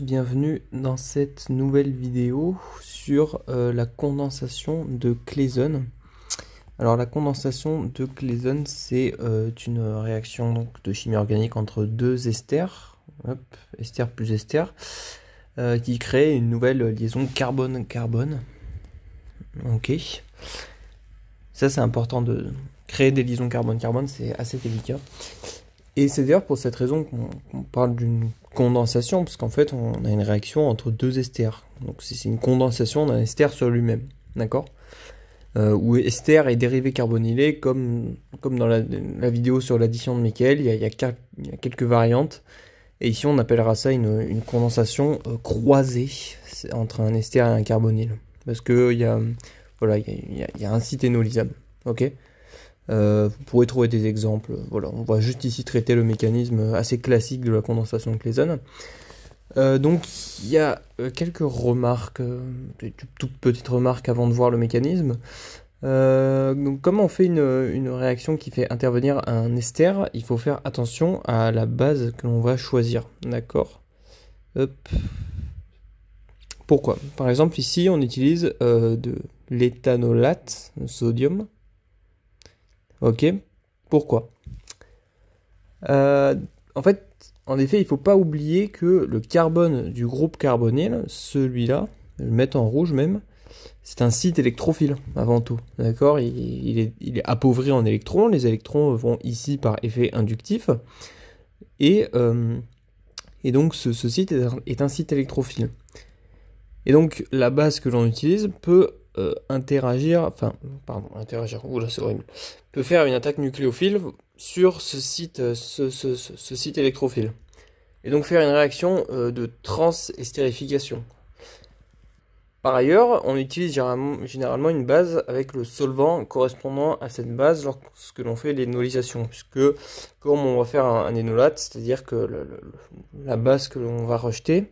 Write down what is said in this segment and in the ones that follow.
Bienvenue dans cette nouvelle vidéo sur la condensation de Claisen. Alors la condensation de Claisen, c'est une réaction donc, de chimie organique entre deux esters, ester plus ester, qui crée une nouvelle liaison carbone-carbone. Ok. Ça c'est important de créer des liaisons carbone-carbone, c'est assez délicat. Et c'est d'ailleurs pour cette raison qu'on parle d'une condensation, parce qu'en fait on a une réaction entre deux esters. Donc c'est une condensation d'un ester sur lui-même, d'accord, où ester est dérivé carbonylé, comme dans la vidéo sur l'addition de Michael, il y a quelques variantes. Et ici on appellera ça une condensation croisée entre un ester et un carbonyle. Parce qu'il y a, voilà, il y a un site énolysable, ok. Vous pourrez trouver des exemples. Voilà, on va juste ici traiter le mécanisme assez classique de la condensation de Claisen. Donc il y a quelques remarques, des toutes petites remarques avant de voir le mécanisme. Donc comment on fait une réaction qui fait intervenir un ester? Il faut faire attention à la base que l'on va choisir, d'accord? Hop. Pourquoi? Par exemple ici on utilise de l'éthanolate de sodium. Ok, pourquoi? En fait, en effet, il ne faut pas oublier que le carbone du groupe carbonyle, celui-là, je vais le mettre en rouge même, c'est un site électrophile avant tout, d'accord, il est appauvri en électrons, les électrons vont ici par effet inductif, et donc ce site est un site électrophile. Et donc la base que l'on utilise peut interagir, oula c'est horrible, peut faire une attaque nucléophile sur ce site électrophile. Et donc faire une réaction de transestérification. Par ailleurs, on utilise généralement une base avec le solvant correspondant à cette base lorsque l'on fait l'énolisation. Puisque comme on va faire un énolate, c'est-à-dire que la base que l'on va rejeter,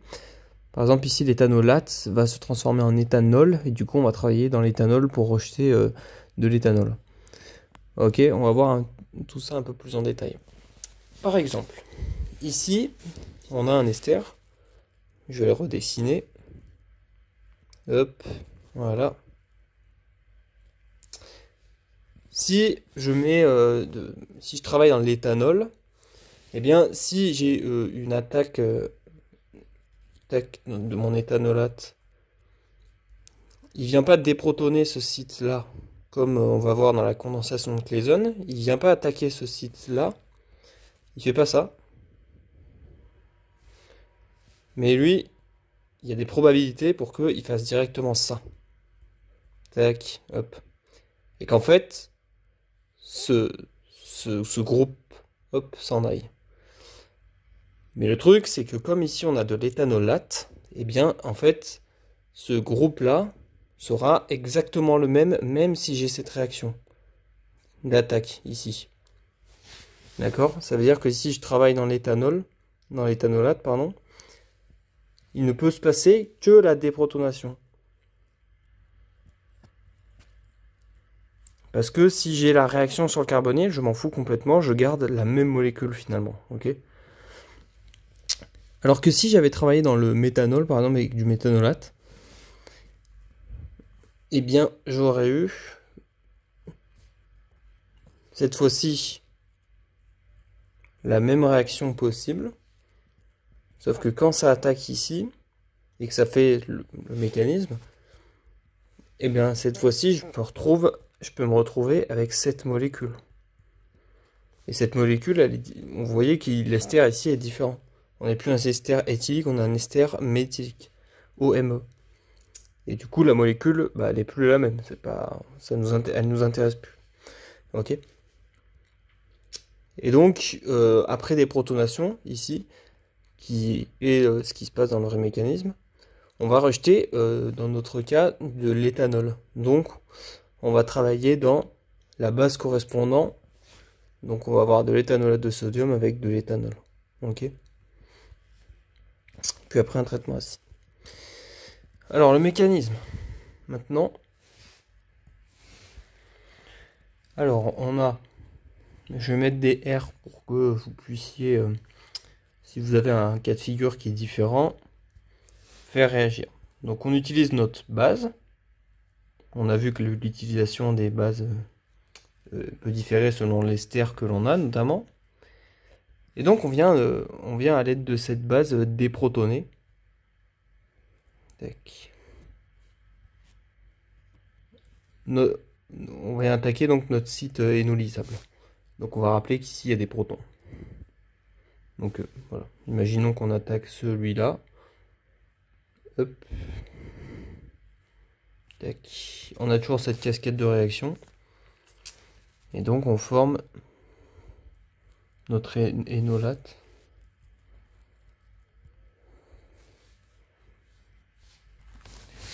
par exemple ici l'éthanolate va se transformer en éthanol et du coup on va travailler dans l'éthanol pour rejeter de l'éthanol. Ok, on va voir tout ça un peu plus en détail. Par exemple, ici on a un ester, je vais le redessiner. Hop, voilà. Si je travaille dans l'éthanol, eh bien si j'ai une attaque de mon éthanolate, il vient pas déprotoner ce site-là, comme on va voir dans la condensation de Claisen, il vient pas attaquer ce site-là, il fait pas ça. Mais lui, il y a des probabilités pour qu'il fasse directement ça. Tac, hop. Et qu'en fait, ce groupe, hop, s'en aille. Mais le truc, c'est que comme ici on a de l'éthanolate, eh bien, en fait, ce groupe-là sera exactement le même si j'ai cette réaction d'attaque ici. D'accord? Ça veut dire que si je travaille dans l'éthanolate, pardon, il ne peut se passer que la déprotonation. Parce que si j'ai la réaction sur le carbonyle, je m'en fous complètement, je garde la même molécule finalement, ok? Alors que si j'avais travaillé dans le méthanol, par exemple avec du méthanolate, eh bien j'aurais eu, cette fois-ci, la même réaction possible, sauf que quand ça attaque ici, et que ça fait le mécanisme, eh bien cette fois-ci, je peux me retrouver avec cette molécule. Et cette molécule, vous voyez que l'ester ici est différent. On n'est plus un ester éthylique, on a un ester méthylique, OMe. Et du coup, la molécule, elle n'est plus la même. Elle nous intéresse plus. Ok. Et donc, après des protonations, ici, qui est ce qui se passe dans le mécanisme, on va rejeter, dans notre cas, de l'éthanol. Donc, on va travailler dans la base correspondant. Donc, on va avoir de l'éthanolate de sodium avec de l'éthanol. Ok. Puis après, un traitement acide. Alors, le mécanisme. Maintenant. Alors, je vais mettre des R pour que vous puissiez, si vous avez un cas de figure qui est différent, faire réagir. Donc on utilise notre base. On a vu que l'utilisation des bases peut différer selon l'ester que l'on a notamment. Et donc on vient à l'aide de cette base déprotoner. Tac. On va attaquer donc notre site énolisable. Donc on va rappeler qu'ici il y a des protons. Donc voilà, imaginons qu'on attaque celui-là. Hop. Tac. On a toujours cette casquette de réaction. Et donc on forme notre énolate.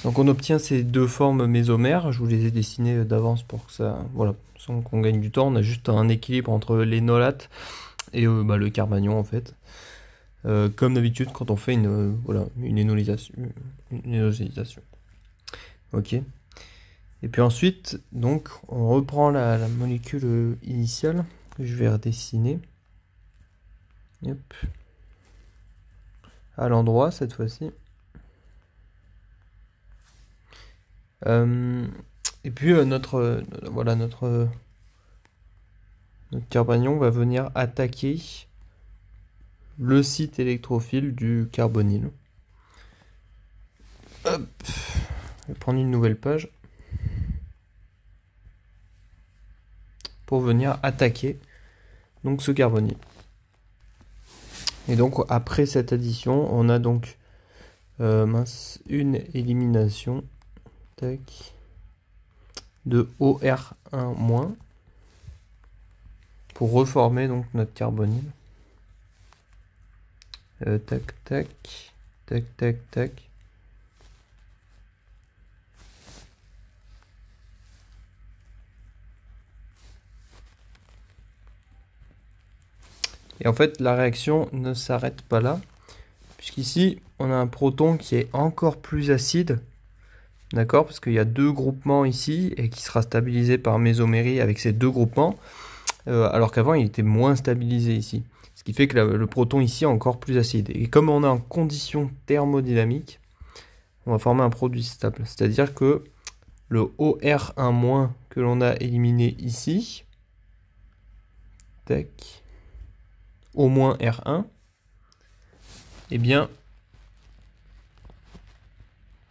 Donc on obtient ces deux formes mésomères. Je vous les ai dessinées d'avance pour que ça, voilà, sans qu'on gagne du temps. On a juste un équilibre entre l'énolate et le carbanion en fait. Comme d'habitude quand on fait une énolisation. Ok. Et puis ensuite, donc, on reprend la molécule initiale que je vais redessiner. Hop. À l'endroit cette fois-ci. Et puis notre carbanion va venir attaquer le site électrophile du carbonyle. Hop. Je vais prendre une nouvelle page pour venir attaquer donc ce carbonyle. Et donc après cette addition, on a donc une élimination de OR1- pour reformer donc notre carbonyle. Tac, tac, tac, tac, tac. Et en fait, la réaction ne s'arrête pas là, puisqu'ici, on a un proton qui est encore plus acide, d'accord, parce qu'il y a deux groupements ici, et qui sera stabilisé par mésomérie avec ces deux groupements, alors qu'avant, il était moins stabilisé ici. Ce qui fait que le proton ici est encore plus acide. Et comme on est en condition thermodynamique, on va former un produit stable. C'est-à-dire que le OR1- que l'on a éliminé ici, tac, au moins R1, eh bien,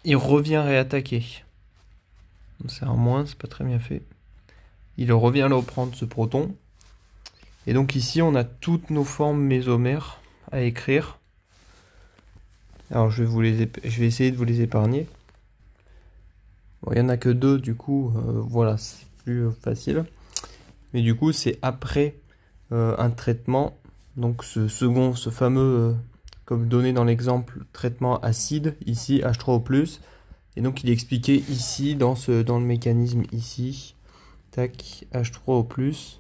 il revient réattaquer. C'est un moins, c'est pas très bien fait. Il revient là reprendre ce proton. Et donc ici, on a toutes nos formes mésomères à écrire. Alors je vais essayer de vous les épargner. Bon, il n'y en a que deux, du coup, voilà, c'est plus facile. Mais du coup, c'est après un traitement. Donc ce fameux, comme donné dans l'exemple, traitement acide, ici H3O+. Et donc il est expliqué ici, dans le mécanisme ici. Tac, H3O+.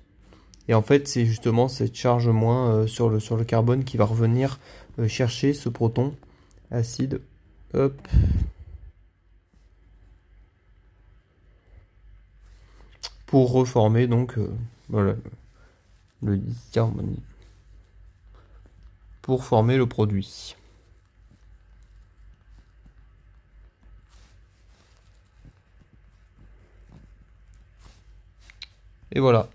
Et en fait, c'est justement cette charge moins sur le carbone qui va revenir chercher ce proton acide. Hop. Pour reformer donc voilà, le dicarbonyle. Pour former le produit. Et voilà.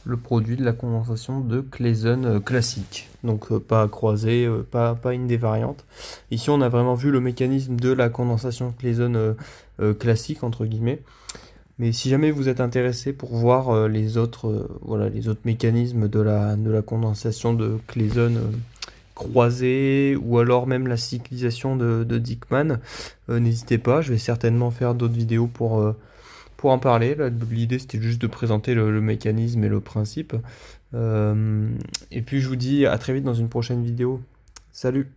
Le produit de la condensation de Claisen classique. Donc pas croisé, pas une des variantes. Ici on a vraiment vu le mécanisme de la condensation Claisen classique entre guillemets. Mais si jamais vous êtes intéressé pour voir les autres mécanismes de la condensation de Claisen croisée ou alors même la cyclisation de Dickmann, n'hésitez pas, je vais certainement faire d'autres vidéos pour en parler. L'idée c'était juste de présenter le mécanisme et le principe. Et puis je vous dis à très vite dans une prochaine vidéo. Salut!